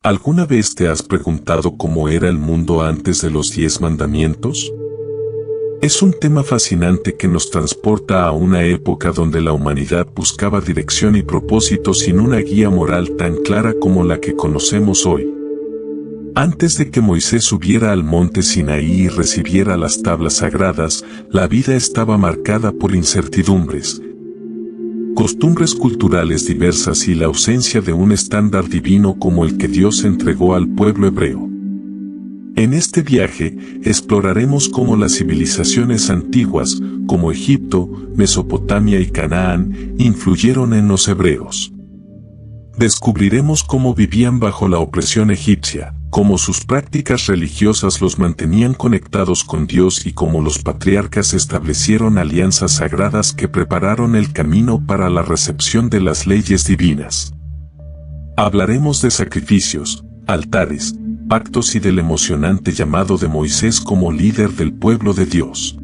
¿Alguna vez te has preguntado cómo era el mundo antes de los 10 mandamientos? Es un tema fascinante que nos transporta a una época donde la humanidad buscaba dirección y propósito sin una guía moral tan clara como la que conocemos hoy. Antes de que Moisés subiera al monte Sinaí y recibiera las tablas sagradas, la vida estaba marcada por incertidumbres, costumbres culturales diversas y la ausencia de un estándar divino como el que Dios entregó al pueblo hebreo. En este viaje, exploraremos cómo las civilizaciones antiguas, como Egipto, Mesopotamia y Canaán, influyeron en los hebreos. Descubriremos cómo vivían bajo la opresión egipcia, cómo sus prácticas religiosas los mantenían conectados con Dios y cómo los patriarcas establecieron alianzas sagradas que prepararon el camino para la recepción de las leyes divinas. Hablaremos de sacrificios, altares, pactos y del emocionante llamado de Moisés como líder del pueblo de Dios.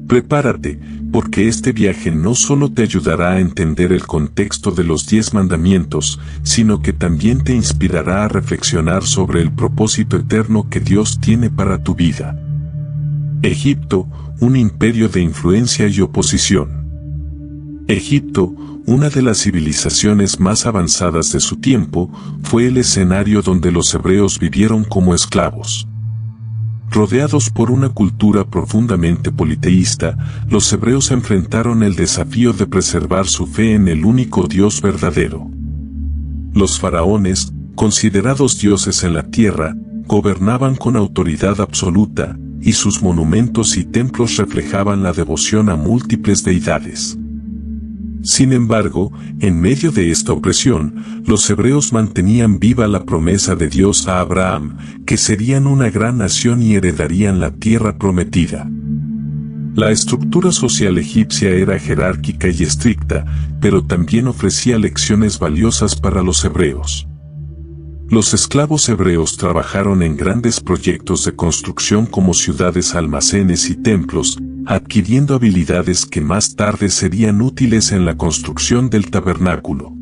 Prepárate, porque este viaje no solo te ayudará a entender el contexto de los 10 mandamientos, sino que también te inspirará a reflexionar sobre el propósito eterno que Dios tiene para tu vida. Egipto, un imperio de influencia y oposición. Egipto, una de las civilizaciones más avanzadas de su tiempo, fue el escenario donde los hebreos vivieron como esclavos. Rodeados por una cultura profundamente politeísta, los hebreos enfrentaron el desafío de preservar su fe en el único Dios verdadero. Los faraones, considerados dioses en la tierra, gobernaban con autoridad absoluta, y sus monumentos y templos reflejaban la devoción a múltiples deidades. Sin embargo, en medio de esta opresión, los hebreos mantenían viva la promesa de Dios a Abraham, que serían una gran nación y heredarían la tierra prometida. La estructura social egipcia era jerárquica y estricta, pero también ofrecía lecciones valiosas para los hebreos. Los esclavos hebreos trabajaron en grandes proyectos de construcción como ciudades, almacenes y templos, adquiriendo habilidades que más tarde serían útiles en la construcción del tabernáculo.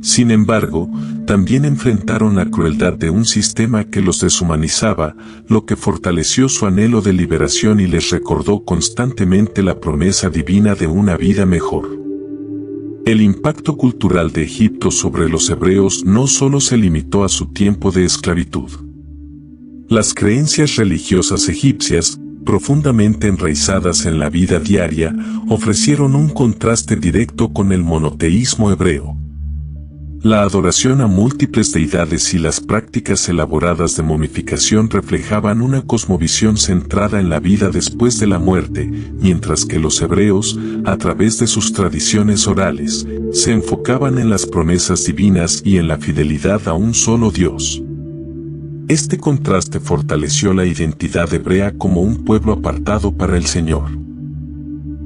Sin embargo, también enfrentaron la crueldad de un sistema que los deshumanizaba, lo que fortaleció su anhelo de liberación y les recordó constantemente la promesa divina de una vida mejor. El impacto cultural de Egipto sobre los hebreos no solo se limitó a su tiempo de esclavitud. Las creencias religiosas egipcias, profundamente enraizadas en la vida diaria, ofrecieron un contraste directo con el monoteísmo hebreo. La adoración a múltiples deidades y las prácticas elaboradas de momificación reflejaban una cosmovisión centrada en la vida después de la muerte, mientras que los hebreos, a través de sus tradiciones orales, se enfocaban en las promesas divinas y en la fidelidad a un solo Dios. Este contraste fortaleció la identidad hebrea como un pueblo apartado para el Señor.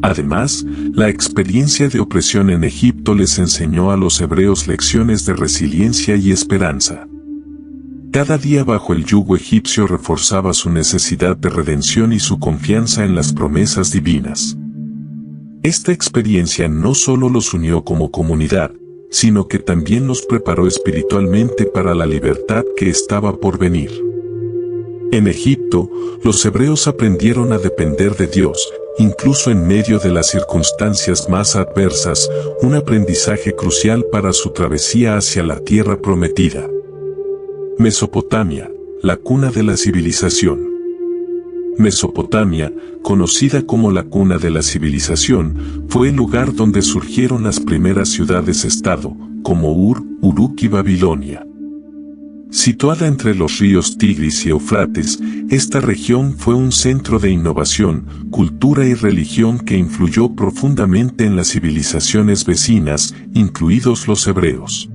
Además, la experiencia de opresión en Egipto les enseñó a los hebreos lecciones de resiliencia y esperanza. Cada día bajo el yugo egipcio reforzaba su necesidad de redención y su confianza en las promesas divinas. Esta experiencia no solo los unió como comunidad, sino que también los preparó espiritualmente para la libertad que estaba por venir. En Egipto, los hebreos aprendieron a depender de Dios, incluso en medio de las circunstancias más adversas, un aprendizaje crucial para su travesía hacia la tierra prometida. Mesopotamia, la cuna de la civilización. Mesopotamia, conocida como la cuna de la civilización, fue el lugar donde surgieron las primeras ciudades-estado, como Ur, Uruk y Babilonia. Situada entre los ríos Tigris y Éufrates, esta región fue un centro de innovación, cultura y religión que influyó profundamente en las civilizaciones vecinas, incluidos los hebreos.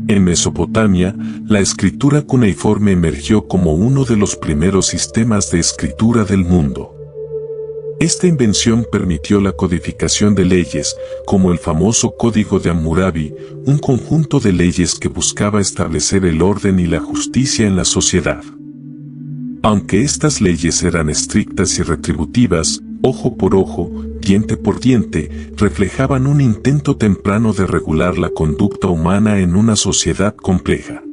En Mesopotamia, la escritura cuneiforme emergió como uno de los primeros sistemas de escritura del mundo. Esta invención permitió la codificación de leyes, como el famoso Código de Hammurabi, un conjunto de leyes que buscaba establecer el orden y la justicia en la sociedad. Aunque estas leyes eran estrictas y retributivas, ojo por ojo, diente por diente, reflejaban un intento temprano de regular la conducta humana en una sociedad compleja.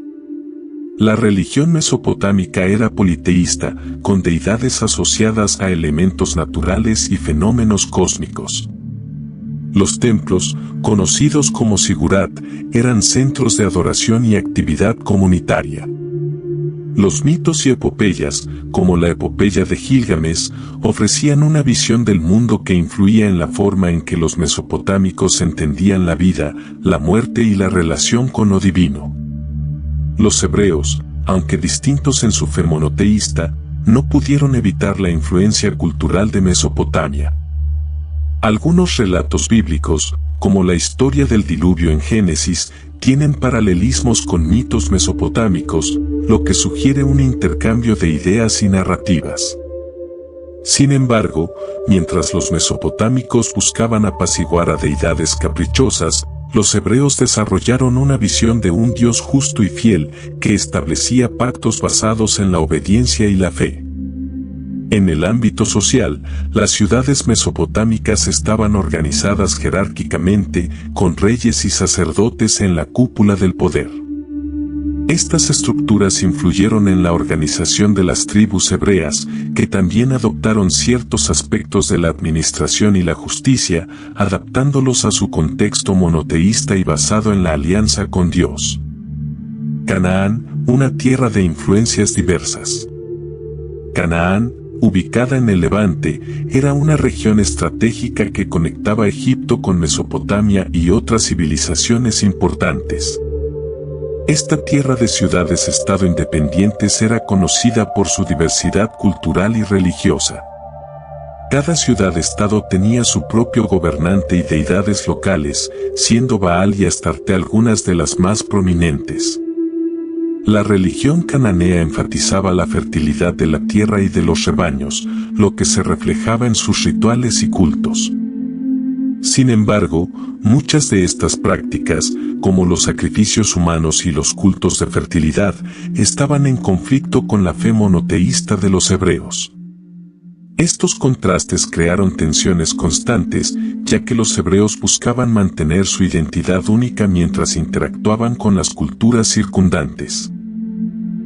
La religión mesopotámica era politeísta, con deidades asociadas a elementos naturales y fenómenos cósmicos. Los templos, conocidos como sigurat, eran centros de adoración y actividad comunitaria. Los mitos y epopeyas, como la epopeya de Gilgamesh, ofrecían una visión del mundo que influía en la forma en que los mesopotámicos entendían la vida, la muerte y la relación con lo divino. Los hebreos, aunque distintos en su fe monoteísta, no pudieron evitar la influencia cultural de Mesopotamia. Algunos relatos bíblicos, como la historia del diluvio en Génesis, tienen paralelismos con mitos mesopotámicos, lo que sugiere un intercambio de ideas y narrativas. Sin embargo, mientras los mesopotámicos buscaban apaciguar a deidades caprichosas, los hebreos desarrollaron una visión de un Dios justo y fiel, que establecía pactos basados en la obediencia y la fe. En el ámbito social, las ciudades mesopotámicas estaban organizadas jerárquicamente, con reyes y sacerdotes en la cúpula del poder. Estas estructuras influyeron en la organización de las tribus hebreas, que también adoptaron ciertos aspectos de la administración y la justicia, adaptándolos a su contexto monoteísta y basado en la alianza con Dios. Canaán, una tierra de influencias diversas. Canaán, ubicada en el Levante, era una región estratégica que conectaba Egipto con Mesopotamia y otras civilizaciones importantes. Esta tierra de ciudades-estado independientes era conocida por su diversidad cultural y religiosa. Cada ciudad-estado tenía su propio gobernante y deidades locales, siendo Baal y Astarte algunas de las más prominentes. La religión cananea enfatizaba la fertilidad de la tierra y de los rebaños, lo que se reflejaba en sus rituales y cultos. Sin embargo, muchas de estas prácticas, como los sacrificios humanos y los cultos de fertilidad, estaban en conflicto con la fe monoteísta de los hebreos. Estos contrastes crearon tensiones constantes, ya que los hebreos buscaban mantener su identidad única mientras interactuaban con las culturas circundantes.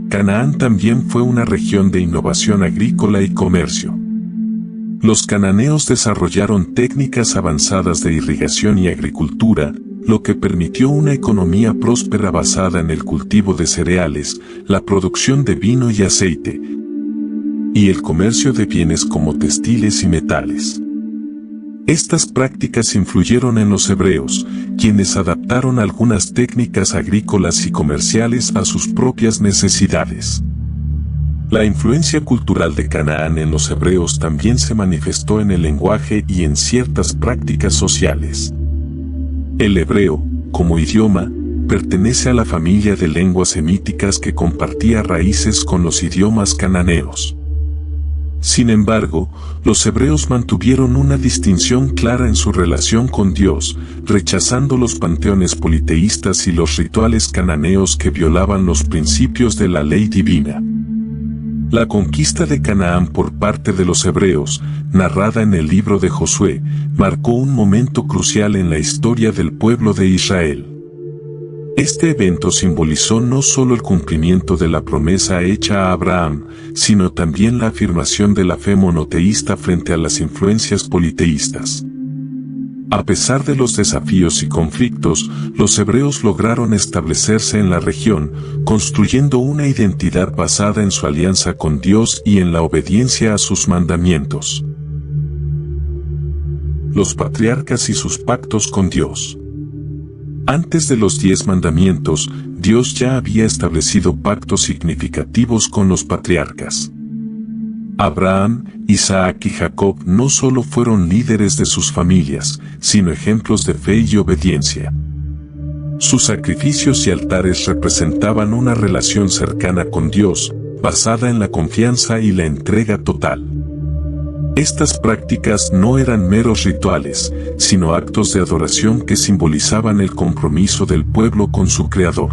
Canaán también fue una región de innovación agrícola y comercio. Los cananeos desarrollaron técnicas avanzadas de irrigación y agricultura, lo que permitió una economía próspera basada en el cultivo de cereales, la producción de vino y aceite, y el comercio de bienes como textiles y metales. Estas prácticas influyeron en los hebreos, quienes adaptaron algunas técnicas agrícolas y comerciales a sus propias necesidades. La influencia cultural de Canaán en los hebreos también se manifestó en el lenguaje y en ciertas prácticas sociales. El hebreo, como idioma, pertenece a la familia de lenguas semíticas que compartía raíces con los idiomas cananeos. Sin embargo, los hebreos mantuvieron una distinción clara en su relación con Dios, rechazando los panteones politeístas y los rituales cananeos que violaban los principios de la ley divina. La conquista de Canaán por parte de los hebreos, narrada en el libro de Josué, marcó un momento crucial en la historia del pueblo de Israel. Este evento simbolizó no solo el cumplimiento de la promesa hecha a Abraham, sino también la afirmación de la fe monoteísta frente a las influencias politeístas. A pesar de los desafíos y conflictos, los hebreos lograron establecerse en la región, construyendo una identidad basada en su alianza con Dios y en la obediencia a sus mandamientos. Los patriarcas y sus pactos con Dios. Antes de los 10 mandamientos, Dios ya había establecido pactos significativos con los patriarcas. Abraham, Isaac y Jacob no solo fueron líderes de sus familias, sino ejemplos de fe y obediencia. Sus sacrificios y altares representaban una relación cercana con Dios, basada en la confianza y la entrega total. Estas prácticas no eran meros rituales, sino actos de adoración que simbolizaban el compromiso del pueblo con su Creador.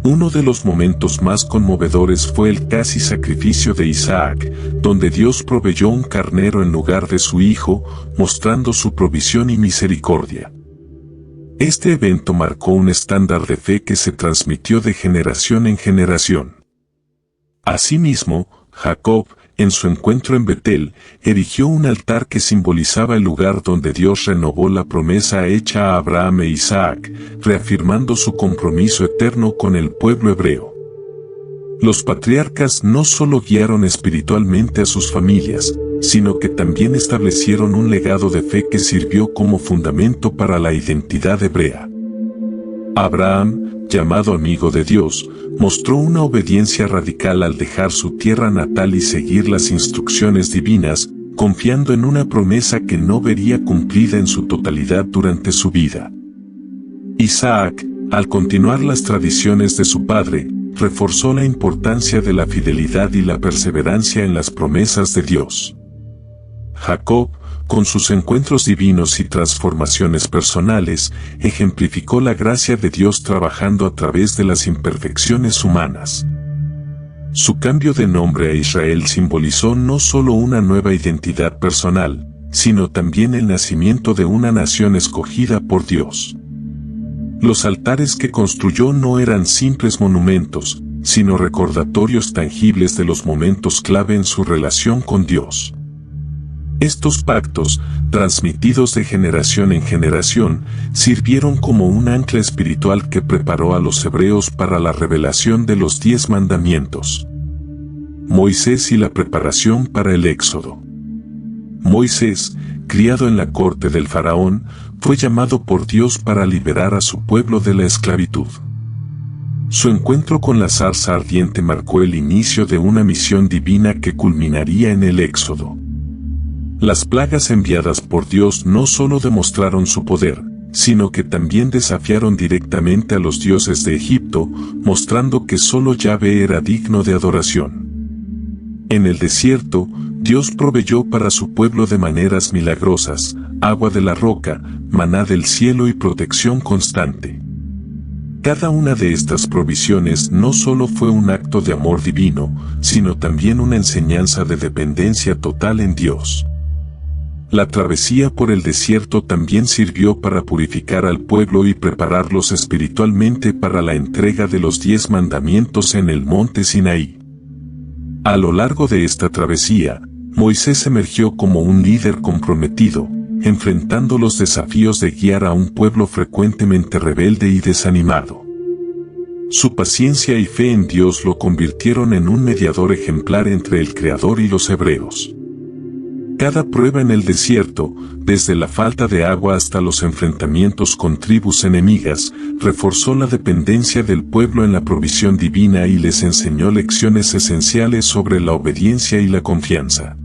Uno de los momentos más conmovedores fue el casi sacrificio de Isaac, donde Dios proveyó un carnero en lugar de su hijo, mostrando su provisión y misericordia. Este evento marcó un estándar de fe que se transmitió de generación en generación. Asimismo, Jacob, en su encuentro en Betel, erigió un altar que simbolizaba el lugar donde Dios renovó la promesa hecha a Abraham e Isaac, reafirmando su compromiso eterno con el pueblo hebreo. Los patriarcas no solo guiaron espiritualmente a sus familias, sino que también establecieron un legado de fe que sirvió como fundamento para la identidad hebrea. Abraham, llamado amigo de Dios, mostró una obediencia radical al dejar su tierra natal y seguir las instrucciones divinas, confiando en una promesa que no vería cumplida en su totalidad durante su vida. Isaac, al continuar las tradiciones de su padre, reforzó la importancia de la fidelidad y la perseverancia en las promesas de Dios. Jacob, con sus encuentros divinos y transformaciones personales, ejemplificó la gracia de Dios trabajando a través de las imperfecciones humanas. Su cambio de nombre a Israel simbolizó no solo una nueva identidad personal, sino también el nacimiento de una nación escogida por Dios. Los altares que construyó no eran simples monumentos, sino recordatorios tangibles de los momentos clave en su relación con Dios. Estos pactos, transmitidos de generación en generación, sirvieron como un ancla espiritual que preparó a los hebreos para la revelación de los 10 mandamientos. Moisés y la preparación para el Éxodo. Moisés, criado en la corte del faraón, fue llamado por Dios para liberar a su pueblo de la esclavitud. Su encuentro con la zarza ardiente marcó el inicio de una misión divina que culminaría en el Éxodo. Las plagas enviadas por Dios no solo demostraron su poder, sino que también desafiaron directamente a los dioses de Egipto, mostrando que solo Yahvé era digno de adoración. En el desierto, Dios proveyó para su pueblo de maneras milagrosas, agua de la roca, maná del cielo y protección constante. Cada una de estas provisiones no solo fue un acto de amor divino, sino también una enseñanza de dependencia total en Dios. La travesía por el desierto también sirvió para purificar al pueblo y prepararlos espiritualmente para la entrega de los 10 mandamientos en el monte Sinaí. A lo largo de esta travesía, Moisés emergió como un líder comprometido, enfrentando los desafíos de guiar a un pueblo frecuentemente rebelde y desanimado. Su paciencia y fe en Dios lo convirtieron en un mediador ejemplar entre el Creador y los hebreos. Cada prueba en el desierto, desde la falta de agua hasta los enfrentamientos con tribus enemigas, reforzó la dependencia del pueblo en la provisión divina y les enseñó lecciones esenciales sobre la obediencia y la confianza.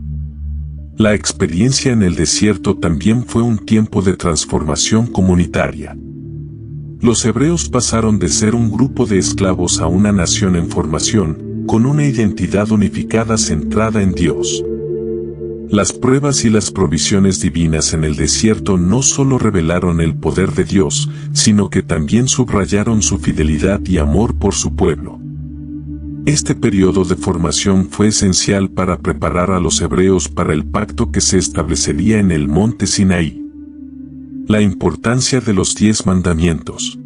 La experiencia en el desierto también fue un tiempo de transformación comunitaria. Los hebreos pasaron de ser un grupo de esclavos a una nación en formación, con una identidad unificada centrada en Dios. Las pruebas y las provisiones divinas en el desierto no solo revelaron el poder de Dios, sino que también subrayaron su fidelidad y amor por su pueblo. Este periodo de formación fue esencial para preparar a los hebreos para el pacto que se establecería en el monte Sinaí. La importancia de los 10 mandamientos.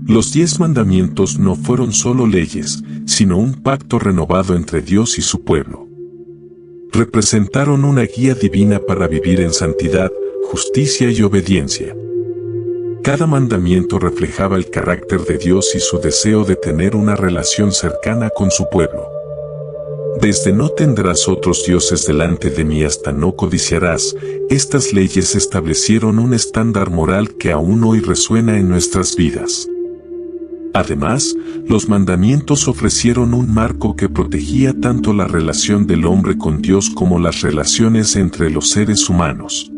Los 10 mandamientos no fueron solo leyes, sino un pacto renovado entre Dios y su pueblo. Representaron una guía divina para vivir en santidad, justicia y obediencia. Cada mandamiento reflejaba el carácter de Dios y su deseo de tener una relación cercana con su pueblo. Desde no tendrás otros dioses delante de mí hasta no codiciarás, estas leyes establecieron un estándar moral que aún hoy resuena en nuestras vidas. Además, los mandamientos ofrecieron un marco que protegía tanto la relación del hombre con Dios como las relaciones entre los seres humanos.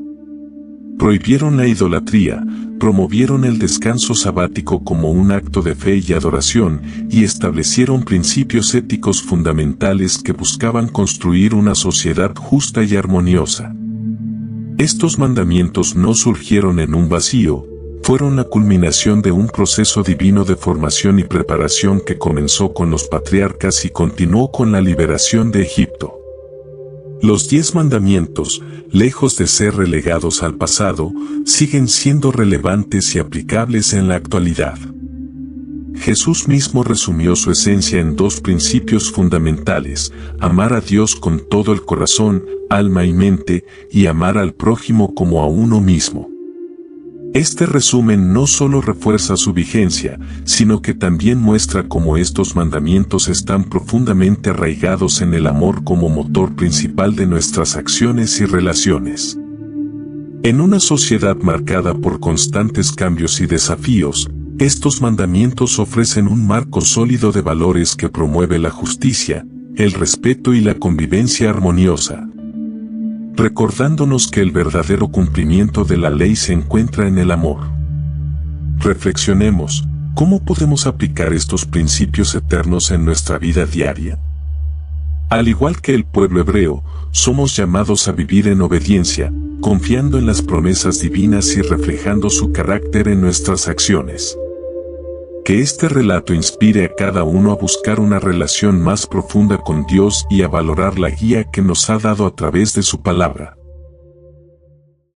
Prohibieron la idolatría, promovieron el descanso sabático como un acto de fe y adoración, y establecieron principios éticos fundamentales que buscaban construir una sociedad justa y armoniosa. Estos mandamientos no surgieron en un vacío, fueron la culminación de un proceso divino de formación y preparación que comenzó con los patriarcas y continuó con la liberación de Egipto. Los 10 mandamientos, lejos de ser relegados al pasado, siguen siendo relevantes y aplicables en la actualidad. Jesús mismo resumió su esencia en 2 principios fundamentales: amar a Dios con todo el corazón, alma y mente, y amar al prójimo como a uno mismo. Este resumen no solo refuerza su vigencia, sino que también muestra cómo estos mandamientos están profundamente arraigados en el amor como motor principal de nuestras acciones y relaciones. En una sociedad marcada por constantes cambios y desafíos, estos mandamientos ofrecen un marco sólido de valores que promueve la justicia, el respeto y la convivencia armoniosa, recordándonos que el verdadero cumplimiento de la ley se encuentra en el amor. Reflexionemos, ¿cómo podemos aplicar estos principios eternos en nuestra vida diaria? Al igual que el pueblo hebreo, somos llamados a vivir en obediencia, confiando en las promesas divinas y reflejando su carácter en nuestras acciones. Que este relato inspire a cada uno a buscar una relación más profunda con Dios y a valorar la guía que nos ha dado a través de su palabra.